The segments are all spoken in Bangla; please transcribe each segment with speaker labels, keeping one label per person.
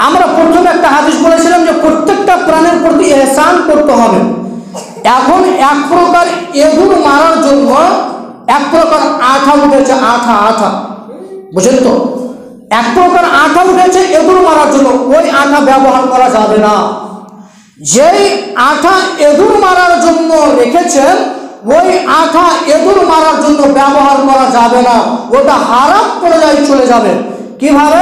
Speaker 1: আমরা প্রথমে একটা হাদিস বলেছিলাম যে প্রত্যেকটা প্রাণের প্রতি ইহসান করতে হবে। এখন এক প্রকার এঁদুর মারার জন্য এক প্রকার আঠা উঠেছে, আঠা বুঝেন তো, এক প্রকার আঠা উঠেছে এঁদুর মারার জন্য, ওই আঠা ব্যবহার করা যাবে না। যেই আঠা এঁদুর মারার জন্য রেখেছেন ওই আঠা এঁদুর মারার জন্য ব্যবহার করা যাবে না, ওটা হারাম পর্যায়ে চলে যাবে। কিভাবে?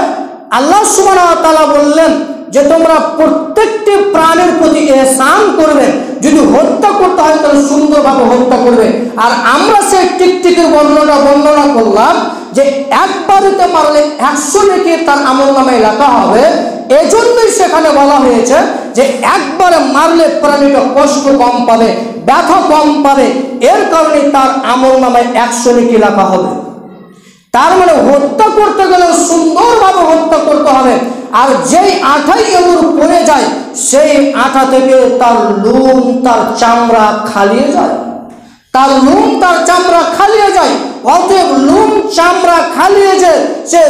Speaker 1: আল্লাহ সুবহানাহু ওয়া তাআলা বললেন যে তোমরা প্রত্যেকটি প্রাণের প্রতি ইহসান করবে, যদি হত্যা করতে হয় তাহলে সুন্দরভাবে হত্যা করবে। আর আমরা সেই টিকটিকির বর্ণনা করলাম যে একবারেতে মারলে 100 নেকি তার আমলনামায় লেখা হবে। এজন্যই সেখানে বলা হয়েছে যে একবারে মারলে প্রাণীটা কষ্ট কম পাবে, ব্যথা কম পাবে, এর কারণে তার আমলনামায় 100 নেকি লেখা হবে। তার মানে হত্যা করতে গেলে সুন্দরভাবে হত্যা করতে হবে। আর যেই আঠাই এঁদুর পড়ে যায় সেই আঠা থেকে তার লুম তার চামড়া খালিয়ে যায়, তার লুম তার চামড়া খালিয়ে যায়। অতএব লুম চামড়া খালিয়ে যে সে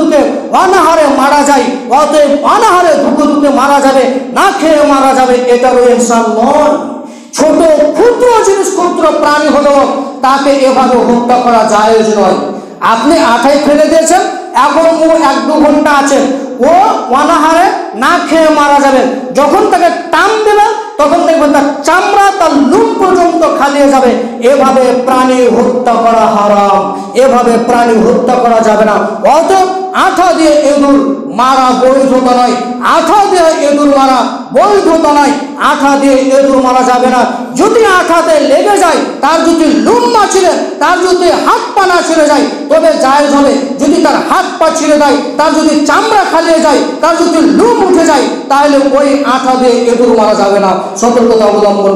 Speaker 1: ধুকে অনাহারে মারা যায়, অতএব অনাহারে ধুকে মারা যাবে, না খেয়ে মারা যাবে, এটারও ইহসান নয়। ছোট ক্ষুদ্র জিনিস, ক্ষুদ্র প্রাণী হলো তাকে এভাবে হত্যা করা জায়েজ নয়। আপনি আঠাই ফেলে দিয়েছেন, এখন ও 1-2 ঘন্টা আছে, ও অনাহারে না খেয়ে মারা যাবে। যখন তাকে টান দেবেন তখন দেখবেন তার চামড়া তার লুম পর্যন্ত খালিয়ে যাবে। এভাবে প্রাণী হত্যা করা হারাম, এভাবে প্রাণী হত্যা করা যাবে না। অতএব আঠা দিয়ে এঁদুর মারা বৈধতা নয়, আঠা দিয়ে এঁদুর মারা বৈধতা নয়, আঠা দিয়ে এঁদুর মারা যাবে না। যদি আঠাতে লেগে যায়, তার যদি লুম না ছিঁড়ে, তার যদি হাত পা না ছিঁড়ে যায় তবে জায়েজ হবে। যদি তার হাত পা ছিঁড়ে দেয়, তার যদি চামড়া খালিয়ে যায়, তার যদি লুম উঠে যায়, তাহলে ওই আঠা দিয়ে এঁদুর মারা যাবে না। সতর্কতা অবলম্বন